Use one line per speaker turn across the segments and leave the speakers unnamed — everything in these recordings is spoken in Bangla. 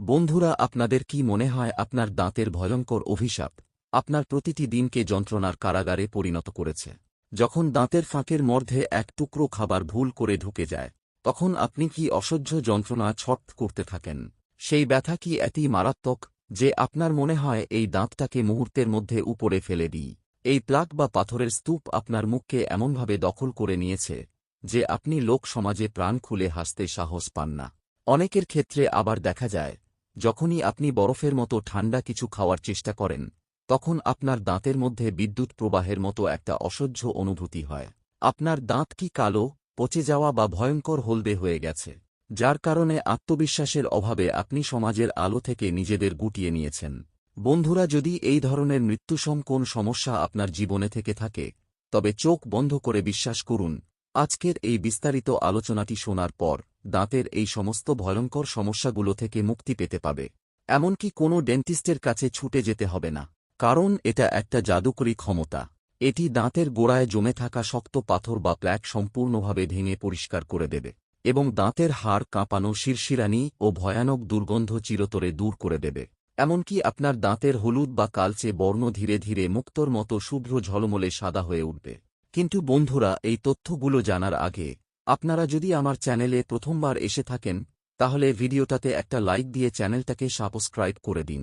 বন্ধুরা, আপনাদের কি মনে হয় আপনার দাঁতের ভয়ঙ্কর অভিশাপ আপনার প্রতিটি দিনকে যন্ত্রণার কারাগারে পরিণত করেছে? যখন দাঁতের ফাঁকের মধ্যে এক টুকরো খাবার ভুল করে ঢুকে যায়, তখন আপনি কি অসহ্য যন্ত্রণা ছট করতে থাকেন? সেই ব্যথা কি এতই মারাত্মক যে আপনার মনে হয় এই দাঁতটাকে মুহূর্তের মধ্যে উপরে ফেলে দিই? এই প্লাক বা পাথরের স্তূপ আপনার মুখকে এমনভাবে দখল করে নিয়েছে যে আপনি লোক সমাজে প্রাণ খুলে হাসতে সাহস পান না। অনেকের ক্ষেত্রে আবার দেখা যায়, যখনই আপনি বরফের মতো ঠান্ডা কিছু খাওয়ার চেষ্টা করেন, তখন আপনার দাঁতের মধ্যে বিদ্যুৎ প্রবাহের মতো একটা অসহ্য অনুভূতি হয়। আপনার দাঁত কি কালো, পচে যাওয়া বা ভয়ঙ্কর হলদে হয়ে গেছে, যার কারণে আত্মবিশ্বাসের অভাবে আপনি সমাজের আলো থেকে নিজেদের গুটিয়ে নিয়েছেন? বন্ধুরা, যদি এই ধরনের মৃত্যুসম কোন সমস্যা আপনার জীবনে থেকে থাকে, তবে চোখ বন্ধ করে বিশ্বাস করুন, আজকের এই বিস্তারিত আলোচনাটি শোনার পর দাঁতের এই সমস্ত ভয়ঙ্কর সমস্যাগুলো থেকে মুক্তি পেতে পাবে। এমনকি কোনো ডেন্টিস্টের কাছে ছুটে যেতে হবে না, কারণ এটা একটা জাদুকরী ক্ষমতা। এটি দাঁতের গোড়ায় জমে থাকা শক্ত পাথর বা প্ল্যাক সম্পূর্ণভাবে ভেঙে পরিষ্কার করে দেবে এবং দাঁতের হাড় কাঁপানো, শিরশিরানি ও ভয়ানক দুর্গন্ধ চিরতরে দূর করে দেবে। এমনকি আপনার দাঁতের হলুদ বা কালচে বর্ণ ধীরে ধীরে মুক্তোর মতো শুভ্র ঝলমলে সাদা হয়ে উঠবে। কিন্তু বন্ধুরা, এই তথ্যগুলো জানার আগে আপনারা যদি আমার চ্যানেলে প্রথমবার এসে থাকেন, তাহলে ভিডিওটাতে একটা লাইক দিয়ে চ্যানেলটাকে সাবস্ক্রাইব করে দিন।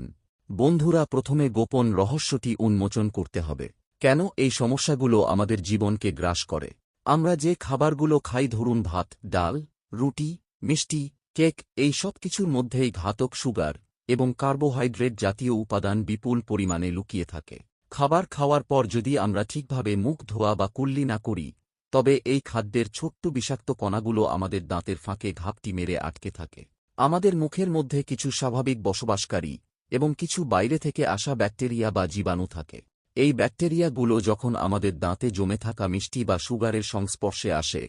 বন্ধুরা, প্রথমে গোপন রহস্যটি উন্মোচন করতে হবে। কেন এই সমস্যাগুলো আমাদের জীবনকে গ্রাস করে? আমরা যে খাবারগুলো খাই, ধরুন ভাত, ডাল, রুটি, মিষ্টি, কেক, এই সব কিছুর মধ্যেই ঘাতক সুগার এবং কার্বোহাইড্রেট জাতীয় উপাদান বিপুল পরিমাণে লুকিয়ে থাকে। খাবার খাওয়ার পর যদি আমরা ঠিকভাবে মুখ ধোয়া বা কুল্লি না করি, তবে এই খাদ্যের ছোট্ট বিষাক্ত কণাগুলো আমাদের দাঁতের ফাঁকে ঘাপটি মেরে আটকে থাকে। আমাদের মুখের মধ্যে কিছু স্বাভাবিক বসবাসকারী এবং কিছু বাইরে থেকে আসা ব্যাকটেরিয়া বা জীবাণু থাকে। এই ব্যাকটেরিয়াগুলো যখন আমাদের দাঁতে জমে থাকা মিষ্টি বা সুগারের সংস্পর্শে আসে,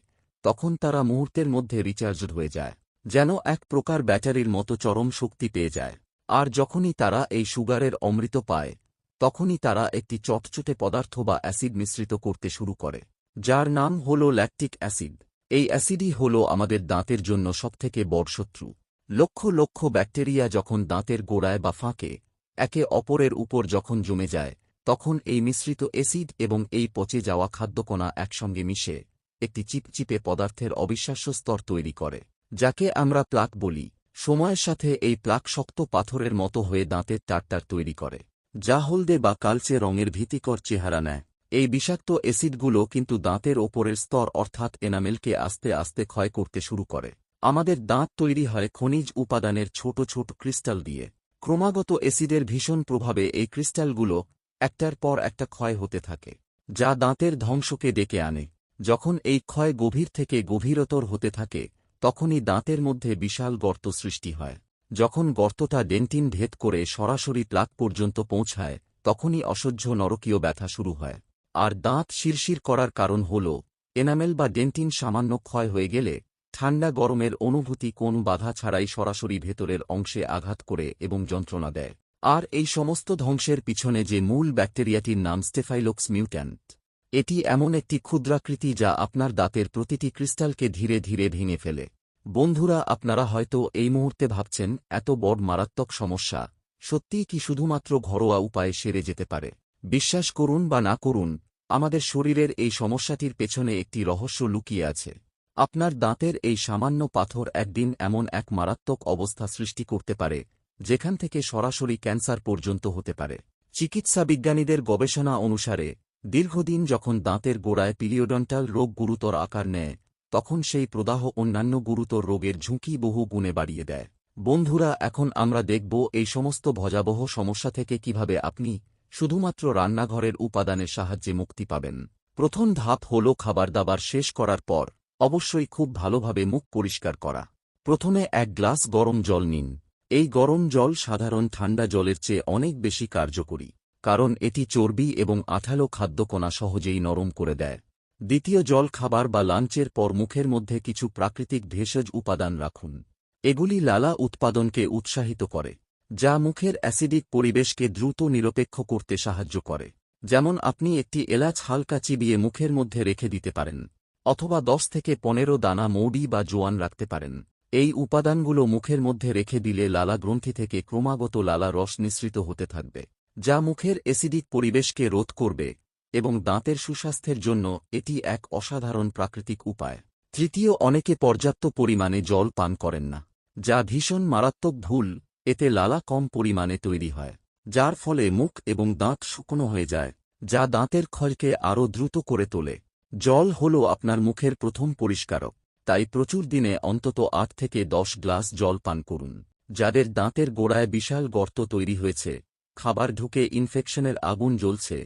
তখন তারা মুহূর্তের মধ্যে রিচার্জড হয়ে যায়, যেন এক প্রকার ব্যাটারির মতো চরম শক্তি পেয়ে যায়। আর যখনই তারা এই সুগারের অমৃত পায়, তখনই তারা একটি চটচটে পদার্থ বা অ্যাসিড মিশ্রিত করতে শুরু করে, যার নাম হল ল্যাকটিক অ্যাসিড। এই অ্যাসিডই হল আমাদের দাঁতের জন্য সবথেকে বড় শত্রু। লক্ষ লক্ষ ব্যাকটেরিয়া যখন দাঁতের গোড়ায় বা ফাঁকে একে অপরের উপর যখন জমে যায়, তখন এই মিশ্রিত অ্যাসিড এবং এই পচে যাওয়া খাদ্যকণা একসঙ্গে মিশে একটি চিপচিপে পদার্থের অবিশ্বাস্য স্তর তৈরি করে, যাকে আমরা প্লাক বলি। সময়ের সাথে এই প্লাক শক্ত পাথরের মতো হয়ে দাঁতের টারটার তৈরি করে, যা হলদে বা কালচে রঙের ভীতিকর চেহারা নেয়। এই বিষাক্ত অ্যাসিডগুলো কিন্তু দাঁতের ওপরের স্তর অর্থাৎ এনামেলকে আস্তে আস্তে ক্ষয় করতে শুরু করে। আমাদের দাঁত তৈরি হয় খনিজ উপাদানের ছোট ছোট ক্রিস্টাল দিয়ে। ক্রমাগত অ্যাসিডের ভীষণ প্রভাবে এই ক্রিস্টালগুলো একটার পর একটা ক্ষয় হতে থাকে, যা দাঁতের ধ্বংসকে ডেকে আনে। যখন এই ক্ষয় গভীর থেকে গভীরতর হতে থাকে, তখনই দাঁতের মধ্যে বিশাল গর্ত সৃষ্টি হয়। যখন গর্তটা ডেন্টিন ভেদ করে সরাসরি প্লাক পর্যন্ত পৌঁছায়, তখনই অসহ্য নরকীয় ব্যথা শুরু হয়। আর দাঁত শিরশির করার কারণ হল, এনামেল বা ডেন্টিন সামান্য ক্ষয় হয়ে গেলে ঠান্ডা গরমের অনুভূতি কোন বাধা ছাড়াই সরাসরি ভেতরের অংশে আঘাত করে এবং যন্ত্রণা দেয়। আর এই সমস্ত ধ্বংসের পিছনে যে মূল ব্যাকটেরিয়াটির নাম স্টেফাইলকোকাস মিউট্যান্ট। এটি এমন একটি ক্ষুদ্রাকৃতি যা আপনার দাঁতের প্রতিটি ক্রিস্টালকে ধীরে ধীরে ভেঙে ফেলে। বন্ধুরা, আপনারা হয়তো এই মুহূর্তে ভাবছেন, এত বড় মারাত্মক সমস্যা সত্যিই কি শুধুমাত্র ঘরোয়া উপায়ে সেরে যেতে পারে? বিশ্বাস করুন বা না করুন, আমাদের শরীরের এই সমস্যাটির পেছনে একটি রহস্য লুকিয়ে আছে। আপনার দাঁতের এই সামান্য পাথর একদিন এমন এক মারাত্মক অবস্থা সৃষ্টি করতে পারে, যেখান থেকে সরাসরি ক্যান্সার পর্যন্ত হতে পারে। চিকিৎসা বিজ্ঞানীদের গবেষণা অনুসারে, দীর্ঘদিন যখন দাঁতের গোড়ায় পিরিওডন্টাল রোগ গুরুতর আকার নেয়, তখন সেই প্রদাহ অন্যান্য গুরুতর রোগের ঝুঁকি বহু গুণে বাড়িয়ে দেয়। বন্ধুরা, এখন আমরা দেখব এই সমস্ত ভয়াবহ সমস্যা থেকে কিভাবে আপনি শুধুমাত্র রান্নাঘরের উপাদানের সাহায্যে মুক্তি পাবেন। প্রথম ধাপ হল খাবার দাবার শেষ করার পর অবশ্যই খুব ভালোভাবে মুখ পরিষ্কার করা। প্রথমে এক গ্লাস গরম জল নিন। এই গরম জল সাধারণ ঠান্ডা জলের চেয়ে অনেক বেশি কার্যকরী, কারণ এটি চর্বি এবং আঠালো খাদ্যকণা সহজেই নরম করে দেয়। দ্বিতীয়, জল খাবার বা লাঞ্চের পর মুখের মধ্যে কিছু প্রাকৃতিক ভেষজ উপাদান রাখুন। এগুলি লালা উৎপাদনকে উৎসাহিত করে, যা মুখের অ্যাসিডিক পরিবেশকে দ্রুত নিরপেক্ষ করতে সাহায্য করে। যেমন আপনি একটি এলাচ হালকা চিবিয়ে মুখের মধ্যে রেখে দিতে পারেন, অথবা 10 থেকে 15 দানা মৌরি বা জোয়ান রাখতে পারেন। এই উপাদানগুলো মুখের মধ্যে রেখে দিলে লালা গ্রন্থি থেকে ক্রমাগত লালা রস নিঃসৃত হতে থাকবে, যা মুখের অ্যাসিডিক পরিবেশকে রোধ করবে এবং দাঁতের সুস্বাস্থ্যের জন্য এটি এক অসাধারণ প্রাকৃতিক উপায়। তৃতীয়, অনেকে পর্যাপ্ত পরিমাণে জল পান করেন না, যা ভীষণ মারাত্মক ভুল। এতে লালা কম পরিমাণে তৈরি হয়, যার ফলে মুখ এবং দাঁত শুকনো হয়ে যায়, যা দাঁতের ক্ষয়কে আরও দ্রুত করে তোলে। জল হল আপনার মুখের প্রথম পরিষ্কারক, তাই প্রচুর দিনে অন্তত 8 থেকে 10 গ্লাস জল পান করুন। যাদের দাঁতের গোড়ায় বিশাল গর্ত তৈরি হয়েছে, খাবার ঢুকে ইনফেকশনের আগুন জ্বলছে,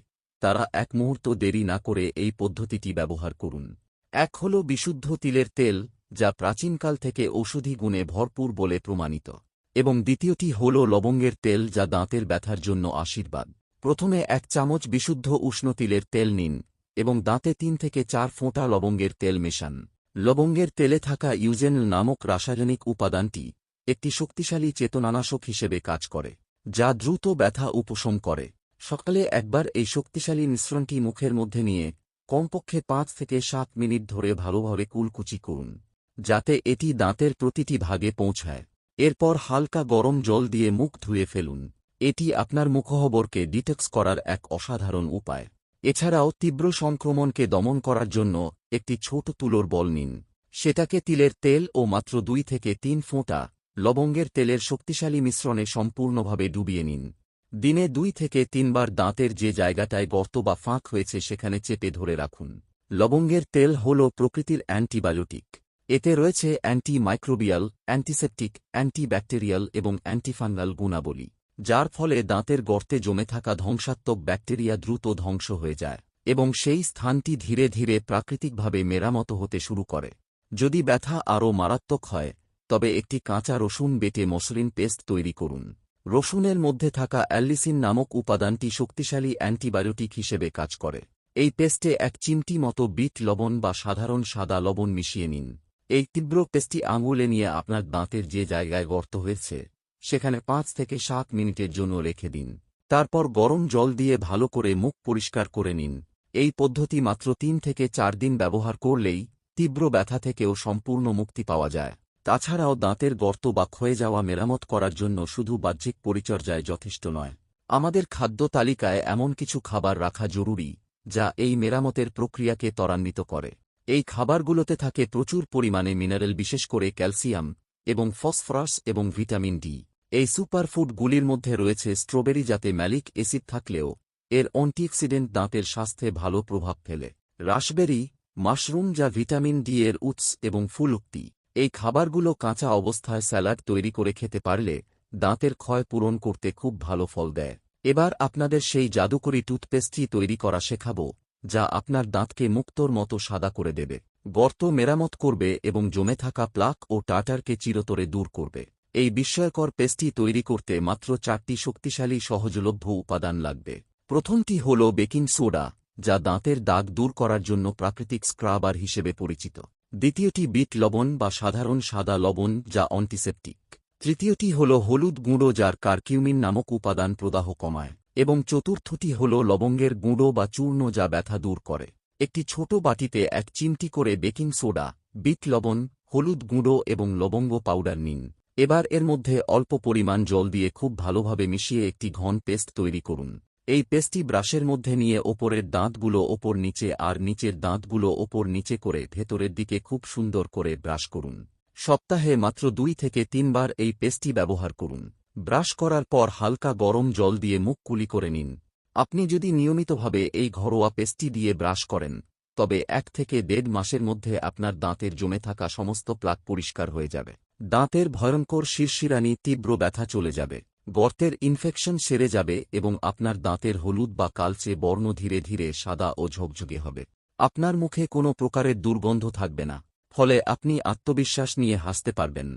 তারা এক মুহূর্ত দেরি না করে এই পদ্ধতিটি ব্যবহার করুন। এক হল বিশুদ্ধ তিলের তেল, যা প্রাচীনকাল থেকে ঔষধি গুণে ভরপুর বলে প্রমাণিত, এবং দ্বিতীয়টি হল লবঙ্গের তেল, যা দাঁতের ব্যথার জন্য আশীর্বাদ। প্রথমে 1 চামচ বিশুদ্ধ উষ্ণ তিলের তেল নিন এবং দাঁতে 3 থেকে 4 ফোঁটা লবঙ্গের তেল মেশান। লবঙ্গের তেলে থাকা ইউজেনল নামক রাসায়নিক উপাদানটি একটি শক্তিশালী চেতনানাশক হিসেবে কাজ করে, যা দ্রুত ব্যথা উপশম করে। সকালে একবার এই শক্তিশালী মিশ্রণটি মুখের মধ্যে নিয়ে কমপক্ষে 5 থেকে 7 মিনিট ধরে ভালোভাবে কুলকুচি করুন, যাতে এটি দাঁতের প্রতিটি ভাগে পৌঁছায়। এরপর হালকা গরম জল দিয়ে মুখ ধুয়ে ফেলুন। এটি আপনার মুখগহ্বরকে ডিটক্স করার এক অসাধারণ উপায়। এছাড়াও তীব্র সংক্রমণকে দমন করার জন্য একটি ছোট তুলোর বল নিন, সেটাকে তিলের তেল ও মাত্র 2 থেকে 3 ফোঁটা লবঙ্গের তেলের শক্তিশালী মিশ্রণে সম্পূর্ণভাবে ডুবিয়ে নিন। দিনে 2 থেকে 3 বার দাঁতের যে জায়গাটায় গর্ত বা ফাঁক হয়েছে সেখানে চেপে ধরে রাখুন। লবঙ্গের তেল হল প্রকৃতির অ্যান্টিবায়োটিক। এতে রয়েছে অ্যান্টি-মাইক্রোবিয়াল, অ্যান্টিসেপটিক, অ্যান্টিব্যাকটেরিয়াল এবং অ্যান্টিফাঙ্গাল গুণাবলী, যার ফলে দাঁতের গর্তে জমে থাকা ধ্বংসাত্মক ব্যাকটেরিয়া দ্রুত ধ্বংস হয়ে যায় এবং সেই স্থানটি ধীরে ধীরে প্রাকৃতিকভাবে মেরামত হতে শুরু করে। যদি ব্যথা আরও মারাত্মক হয়, তবে একটি কাঁচা রসুন বেটে মসৃণ পেস্ট তৈরি করুন। রসুনের মধ্যে থাকা অ্যালিসিন নামক উপাদানটি শক্তিশালী অ্যান্টিবায়োটিক হিসেবে কাজ করে। এই পেস্টে 1 চিমটি মতো বিট লবণ বা সাধারণ সাদা লবণ মিশিয়ে নিন। এই তীব্র পেস্টটি আঙুলে নিয়ে আপনার দাঁতের যে জায়গায় গর্ত হয়েছে সেখানে 5 থেকে 7 মিনিটের জন্য রেখে দিন। তারপর গরম জল দিয়ে ভালো করে মুখ পরিষ্কার করে নিন। এই পদ্ধতি মাত্র 3 থেকে 4 দিন ব্যবহার করলেই তীব্র ব্যথা থেকেও সম্পূর্ণ মুক্তি পাওয়া যায়। তাছাড়াও দাঁতের গর্ত বা ক্ষয়ে যাওয়া মেরামত করার জন্য শুধু বাহ্যিক পরিচর্যায় যথেষ্ট নয়। আমাদের খাদ্য তালিকায় এমন কিছু খাবার রাখা জরুরি, যা এই মেরামতের প্রক্রিয়াকে ত্বরান্বিত করে। এই খাবারগুলোতে থাকে প্রচুর পরিমাণে মিনারেল, বিশেষ করে ক্যালসিয়াম এবং ফসফরাস এবং ভিটামিন ডি। এই সুপারফুডগুলির মধ্যে রয়েছে স্ট্রবেরি, যাতে ম্যালিক অ্যাসিড থাকলেও এর অ্যান্টিঅক্সিডেন্ট দাঁতের স্বাস্থ্যে ভালো প্রভাব ফেলে। রাসবেরি, মাশরুম, যা ভিটামিন ডি এর উৎস, এবং ফুলুক্তি। এই খাবারগুলো কাঁচা অবস্থায় স্যালাড তৈরি করে খেতে পারলে দাঁতের ক্ষয় পূরণ করতে খুব ভালো ফল দেয়। এবার আপনাদের সেই জাদুকরী টুথপেস্টটি তৈরি করা শেখাব, যা আপনার দাঁতকে মুক্তোর মতো সাদা করে দেবে, গর্ত মেরামত করবে এবং জমে থাকা প্লাক ও টাটারকে চিরতরে দূর করবে। এই বিস্ময়কর পেস্টটি তৈরি করতে মাত্র 4টি শক্তিশালী সহজলভ্য উপাদান লাগবে। প্রথমটি হল বেকিং সোডা, যা দাঁতের দাগ দূর করার জন্য প্রাকৃতিক স্ক্রাবার হিসেবে পরিচিত। দ্বিতীয়টি বিট লবণ বা সাধারণ সাদা লবণ, যা অ্যান্টিসেপটিক। তৃতীয়টি হল হলুদ গুঁড়ো, যার কারকিউমিন নামক উপাদান প্রদাহ কমায়। এবং চতুর্থটি হল লবঙ্গের গুঁড়ো বা চূর্ণ, যা ব্যথা দূর করে। একটি ছোট বাটিতে 1 চিমটি করে বেকিং সোডা, বিট লবণ, হলুদ গুঁড়ো এবং লবঙ্গ পাউডার নিন। এবার এর মধ্যে অল্প পরিমাণ জল দিয়ে খুব ভালোভাবে মিশিয়ে একটি ঘন পেস্ট তৈরি করুন। এই পেস্টটি ব্রাশের মধ্যে নিয়ে ওপরের দাঁতগুলো ওপর নিচে আর নিচের দাঁতগুলো ওপর নিচে করে ভেতরের দিকে খুব সুন্দর করে ব্রাশ করুন। সপ্তাহে মাত্র 2 থেকে 3 বার এই পেস্টটি ব্যবহার করুন। ব্রাশ করার পর হালকা গরম জল দিয়ে মুখ কুলি করে নিন। আপনি যদি নিয়মিতভাবে এই ঘরোয়া পেস্টটি দিয়ে ব্রাশ করেন, তবে 1 থেকে 1.5 মাসের মধ্যে আপনার দাঁতের জমে থাকা সমস্ত প্লাক পরিষ্কার হয়ে যাবে। দাঁতের ভয়ঙ্কর শিরশিরানি, তীব্র ব্যথা চলে যাবে, গর্তের ইনফেকশন সেরে যাবে এবং আপনার দাঁতের হলুদ বা কালচে বর্ণ ধীরে ধীরে সাদা ও ঝকঝকে হবে। আপনার মুখে কোনো প্রকারের দুর্গন্ধ থাকবে না, ফলে আপনি আত্মবিশ্বাস নিয়ে হাসতে পারবেন।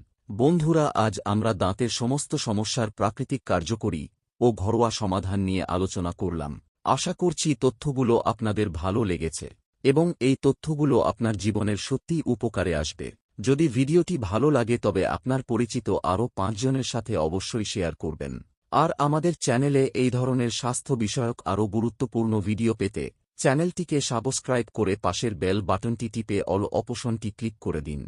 বন্ধুরা, আজ আমরা দাঁতের সমস্ত সমস্যার প্রাকৃতিক, কার্যকরী ও ঘরোয়া সমাধান নিয়ে আলোচনা করলাম। আশা করছি তথ্যগুলো আপনাদের ভালো লেগেছে এবং এই তথ্যগুলো আপনার জীবনের সত্যিই উপকারে আসবে। যদি ভিডিওটি ভালো লাগে তবে আপনার পরিচিত আরও 5 জনের সাথে অবশ্যই শেয়ার করবেন। আর আমাদের চ্যানেলে এই ধরনের স্বাস্থ্য বিষয়ক আরও গুরুত্বপূর্ণ ভিডিও পেতে চ্যানেলটিকে সাবস্ক্রাইব করে পাশের বেল বাটনটি টিপে অল অপশনটি ক্লিক করে দিন।